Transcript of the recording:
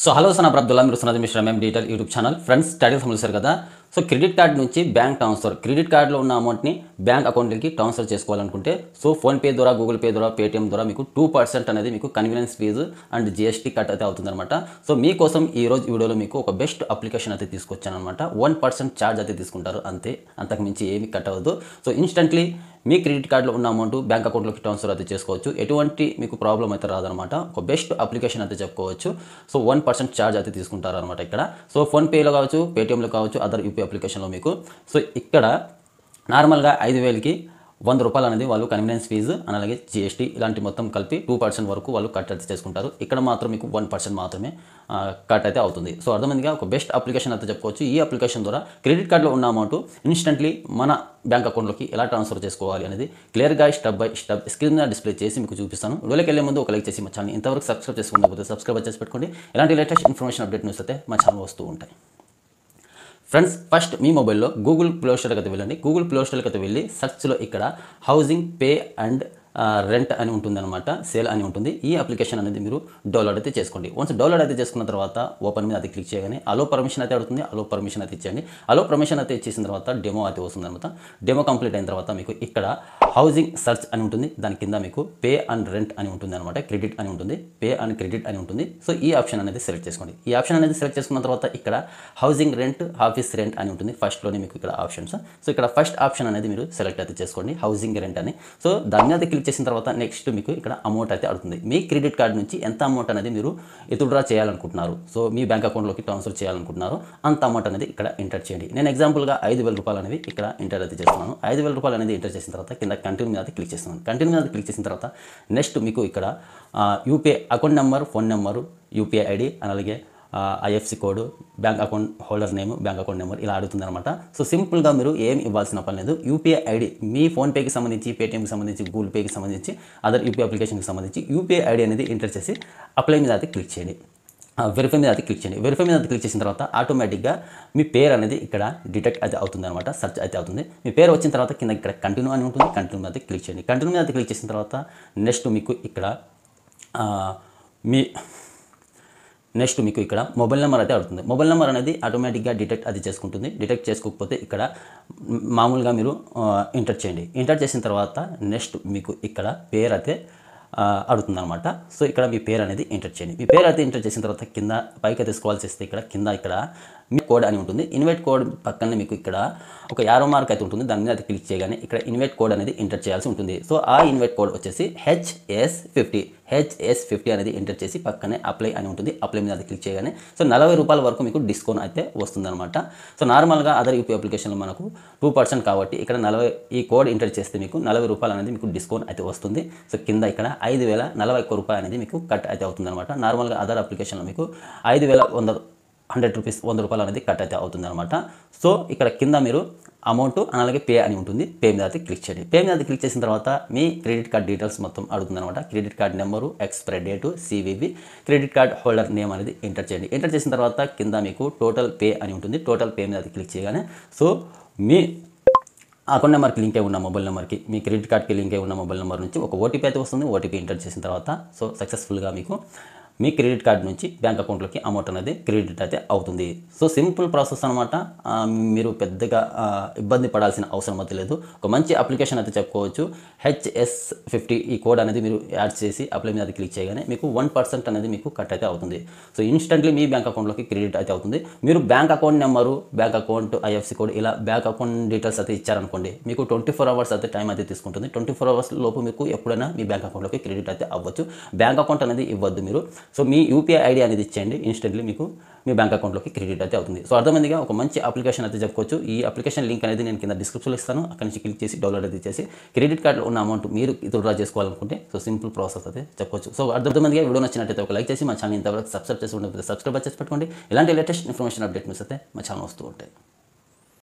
So hello Sana Abdullah మీరు సునాది మిశ్రా మేము digital YouTube channel friends title సంబంధించారు కదా. సో క్రెడిట్ కార్డ్ నుంచి బ్యాంక్ ట్రాన్స్ఫర్, క్రెడిట్ కార్డులో ఉన్న అమౌంట్ని బ్యాంక్ అకౌంట్కి ట్రాన్స్ఫర్ చేసుకోవాలనుకుంటే సో ఫోన్పే ద్వారా, గూగుల్ పే ద్వారా, పేటీఎం ద్వారా మీకు 2% అనేది మీకు convenience fee and GST cut అయితే అవుతుందన్నమాట. సో మీకోసం ఈ రోజు వీడియోలో మీకు ఒక బెస్ట్ అప్లికేషన్ అయితే తీసుకొచ్చాను అనమాట. 1% ఛార్జ్ అయితే తీసుకుంటారు, అంతే, అంతకుమించి ఏమి కట్ అవ్వదు. సో ఇన్స్టెంట్లీ మీ క్రెడిట్ కార్డులో ఉన్న అమౌంట్ బ్యాంక్ అకౌంట్లోకి ట్రాన్స్ఫర్ అయితే చేసుకోవచ్చు. ఎటువంటి మీకు ప్రాబ్లం అయితే రాదనమాట. ఒక బెస్ట్ అప్లికేషన్ అయితే చెప్పుకోవచ్చు. సో 1% ఛార్జ్ అయితే తీసుకుంటారు అనమాట ఇక్కడ. సో ఫోన్పేలో కావచ్చు, పేటీఎంలో కావచ్చు, అదర్ యూపీ అప్లికేషన్లో మీకు. సో ఇక్కడ నార్మల్గా 5,000కి 100 రూపాయలు అనేది వాళ్ళు కన్వీనియన్స్ ఫీజు అలాగే జిఎస్టీ ఇలాంటి మొత్తం కలిపి 2% వరకు వాళ్ళు కట్ అయితే చేసుకుంటారు. ఇక్కడ మాత్రం మీకు 1% మాత్రమే కట్ అయితే అవుతుంది. సో అర్థమైందిగా, ఒక బెస్ట్ అప్లికేషన్ అయితే చెప్పుకోవచ్చు. ఈ అప్లికేషన్ ద్వారా క్రెడిట్ కార్డులో ఉన్న అమౌంట్ ఇన్స్టెంట్లీ మన బ్యాంక్ అకౌంట్లోకి ఎలా ట్రాన్స్ఫర్ చేసుకోవాలి అనేది క్లియర్గా స్టెప్ బై స్టెప్ స్క్రీన్ మీద డిస్ప్లే చేసి మీకు చూపిస్తాను. వీడియోకి వెళ్ళే ముందు ఒక లైక్ చేసి మా ఛానల్ ఇంతవరకు సబ్స్క్రైబ్ చేసుకోకపోతే సబ్స్క్రైబ్ చేసి పెట్టుకోండి. ఇలాంటి లేటెస్ట్ ఇన్ఫర్మేషన్ అప్డేట్ న్యూస్ అయితే మా ఛానల్ వస్తూ ఉంటాయి. ఫ్రెండ్స్, ఫస్ట్ మీ మొబైల్లో గూగుల్ ప్లే స్టోర్కి అయితే వెళ్ళండి. గూగుల్ ప్లే స్టోర్కి అయితే వెళ్ళి సెర్చ్లో ఇక్కడ హౌసింగ్ పే అండ్ రెంట్ అని ఉంటుందన్నమాట, సేల్ అని ఉంటుంది. ఈ అప్లికేషన్ అనేది మీరు డౌన్లోడ్ అయితే చేసుకోండి. వన్స్ డౌన్లోడ్ అయితే చేసుకున్న తర్వాత ఓపెన్ మీద అది క్లిక్ చేయగానే అలో పర్మిషన్ అయితే అడుగుతుంది. అలో పర్మిషన్ అయితే ఇచ్చేయండి. అలో పర్మిషన్ అయితే ఇచ్చేసిన తర్వాత డెమో అయితే వస్తుంది అనమాట. డెమో కంప్లీట్ అయిన తర్వాత మీకు ఇక్కడ హౌసింగ్ సర్చ్ అని ఉంటుంది. దాని కింద మీకు పే అండ్ రెంట్ అని ఉంటుంది అనమాట. క్రెడిట్ అని ఉంటుంది, పే అండ్ క్రెడిట్ అని ఉంటుంది. సో ఈ ఆప్షన్ అనేది సెలెక్ట్ చేసుకోండి. ఈ ఆప్షన్ అనేది సెలెక్ట్ చేసుకున్న తర్వాత ఇక్కడ హౌసింగ్ రెంట్, ఆఫీస్ రెంట్ అని ఉంటుంది. ఫస్ట్లోనే మీకు ఇక్కడ ఆప్షన్స్. సో ఇక్కడ ఫస్ట్ ఆప్షన్ అనేది మీరు సెలెక్ట్ అయితే చేసుకోండి, హౌసింగ్ రెంట్ అని. సో దాని మీద క్లిక్ చేసిన తర్వాత నెక్స్ట్ మీకు ఇక్కడ అమౌంట్ అయితే అడుగుతుంది. మీ క్రెడిట్ కార్డ్ నుంచి ఎంత అమౌంట్ అనేది మీరు విత్డ్రా చేయాలనుకుంటున్నారు, సో మీ బ్యాంక్ అకౌంట్లోకి ట్రాన్స్ఫర్ చేయాలనుకుంటున్నారు, అంత అమౌంట్ అనేది ఇక్కడ ఎంటర్ చేయండి. నేను ఎగ్జాంపుల్గా 5,000 రూపాయలు అనేవి ఇక్కడ ఎంటర్ అయితే చేస్తున్నాను. 5,000 రూపాయలు అనేది ఎంటర్ చేసిన తర్వాత కింద కంటిన్యూ మీద క్లిక్ చేస్తున్నాను. కంటిన్యూ మీద క్లిక్ చేసిన తర్వాత నెక్స్ట్ మీకు ఇక్కడ UPI account number, phone number, UPI ID అలాగే IFSC code, bank account holder name, bank account number ఇలా అడుగుతుంది అనమాట. సో సింపుల్గా మీరు ఏం ఇవ్వాల్సిన పని లేదు. యూపీఐ ఐడి మీ ఫోన్పేకి సంబంధించి, పేటీఎంకి సంబంధించి, గూగుల్ పేకి సంబంధించి, అదర్ యూపీఐ అప్లికేషన్కి సంబంధించి యూపీఐ ఐడి అనేది ఎంటర్ చేసి అప్లై మీద అయితే క్లిక్ చేయండి. వెరిఫై మీద అయితే క్లిక్ చేయండి. వెరిఫై మీద క్లిక్ చేసిన తర్వాత ఆటోమేటిక్గా మీ పేరు అనేది ఇక్కడ డిటెక్ట్ అయితే అవుతుంది అనమాట, సెర్చ్ అయితే అవుతుంది. మీ పేరు వచ్చిన తర్వాత కింద ఇక్కడ కంటిన్యూ అని ఉంటుంది. కంటిన్యూ మీద క్లిక్ చేయండి. కంటిన్యూ మీద క్లిక్ చేసిన తర్వాత నెక్స్ట్ మీకు ఇక్కడ మొబైల్ నెంబర్ అయితే అడుగుతుంది. మొబైల్ నెంబర్ అనేది ఆటోమేటిక్గా డిటెక్ట్ అది చేసుకుంటుంది. డిటెక్ట్ చేసుకోకపోతే ఇక్కడ మామూలుగా మీరు ఎంటర్ చేయండి. ఎంటర్ చేసిన తర్వాత నెక్స్ట్ మీకు ఇక్కడ పేరు అయితే అడుగుతుంది అనమాట. సో ఇక్కడ మీ పేరు అనేది ఎంటర్ చేయండి. మీ పేరు అయితే ఎంటర్ చేసిన తర్వాత కింద పైకి అయితే స్క్రోల్ చేస్తే ఇక్కడ మీ కోడ్ అని ఉంటుంది. ఇన్వైట్ కోడ్ పక్కనే మీకు ఇక్కడ ఒక యారో మార్క్ అయితే ఉంటుంది. దాని మీద అయితే క్లిక్ చేయగానే ఇక్కడ ఇన్వైట్ కోడ్ అనేది ఎంటర్ చేయాల్సి ఉంటుంది. సో ఆ ఇన్వైట్ కోడ్ వచ్చేసి HS50 అనేది ఎంటర్ చేసి పక్కనే అప్లై అని ఉంటుంది. అప్లై మీద అది క్లిక్ చేయగానే సో 40 రూపాయల వరకు మీకు డిస్కౌంట్ అయితే వస్తుందన్నమాట. సో నార్మల్గా అదర్ యూపీ అప్లికేషన్లో మనకు 2% కాబట్టి ఇక్కడ 40 ఈ కోడ్ ఎంటర్ చేస్తే మీకు 40 రూపాయలు అనేది మీకు డిస్కౌంట్ అయితే వస్తుంది. సో కింద ఇక్కడ 5,041 రూపాయలు అనేది మీకు కట్ అయితే అవుతుందన్నమాట. నార్మల్గా అదర్ అప్లికేషన్లో మీకు 100 రూపాయలు అనేది కట్ అయితే అవుతుందన్నమాట. సో ఇక్కడ కింద మీరు అమౌంట్ అలాగే పే అని ఉంటుంది. పే మీద అయితే క్లిక్ చేయండి. పే మీద అయితే క్లిక్ చేసిన తర్వాత మీ క్రెడిట్ కార్డ్ డీటెయిల్స్ మొత్తం అడుగుతుంది అనమాట. Credit card number, expiry date, CVV, credit card holder name అనేది ఎంటర్ చేయండి. ఎంటర్ చేసిన తర్వాత కింద మీకు టోటల్ పే అని ఉంటుంది. టోటల్ పే మీద అయితే క్లిక్ చేయగానే సో మీ అకౌంట్ నెంబర్కి లింక్ అయి ఉన్న మొబైల్ నెంబర్కి, మీ క్రెడిట్ కార్డ్కి లింక్ అయి ఉన్న మొబైల్ నెంబర్ నుంచి ఒక ఓటీపీ అయితే వస్తుంది. ఓటీపీ ఎంటర్ చేసిన తర్వాత సో సక్సెస్ఫుల్గా మీకు మీ క్రెడిట్ కార్డ్ నుంచి బ్యాంక్ అకౌంట్లోకి అమౌంట్ అనేది క్రెడిట్ అయితే అవుతుంది. సో సింపుల్ ప్రాసెస్ అనమాట. మీరు పెద్దగా ఇబ్బంది పడాల్సిన అవసరం అయితే లేదు. ఒక మంచి అప్లికేషన్ అయితే చెప్పుకోవచ్చు. HS50 ఈ కోడ్ అనేది మీరు యాడ్ చేసి అప్లై మీద క్లిక్ చేయగానే మీకు 1% అనేది మీకు కట్ అయితే అవుతుంది. సో ఇన్స్టెంట్లీ మీ బ్యాంక్ అకౌంట్లోకి క్రెడిట్ అయితే అవుతుంది. మీరు bank account number, bank account IFC code ఇలా బ్యాంక్ అకౌంట్ డీటెయిల్స్ అయితే ఇచ్చారనుకోండి, మీకు 24 అవర్స్ అయితే టైం అయితే తీసుకుంటుంది. 24 అవర్స్ లోపు మీకు ఎప్పుడైనా మీ బ్యాంక్ అకౌంట్లోకి క్రెడిట్ అయితే అవ్వచ్చు. బ్యాంక్ అకౌంట్ అనేది ఇవ్వద్దు మీరు. సో మీ యూపీఐ ఐడి అనేది ఇచ్చేయండి, ఇన్స్టెంట్లీ మీకు మీ బ్యాంక్ అకౌంట్లోకి క్రెడిట్ అయితే అవుతుంది. సో అర్థమైందిగా, ఒక మంచి అప్లికేషన్ అయితే చెప్పుకోవచ్చు. ఈ అప్లికేషన్ లింక్ అనేది నేను కింద డిస్క్రిప్షన్లో ఇస్తాను. అక్కడి నుంచి క్లిక్ చేసి డౌన్లోడ్ అయితే చేసి క్రెడిట్ కార్డులో ఉన్న అమౌంట్ మీరు విత్డ్రా చేసుకోవాలనుకుంటే సో సింపుల్ ప్రాసెస్ అయితే చెప్పొచ్చు. సో అర్థమైందిగా, వీడియో నచ్చినట్టయితే ఒక లైక్ చేసి మా ఛానల్ ఇంతవరకు సబ్స్క్రైబ్ చేసి ఉండకపోతే సబ్స్క్రైబ్ చేసి పెట్టుకోండి. ఇలాంటి లేటెస్ట్ ఇన్ఫర్మేషన్ అప్డేట్ న్యూస్ అయితే మా ఛానల్ వస్తూ ఉంటాయి.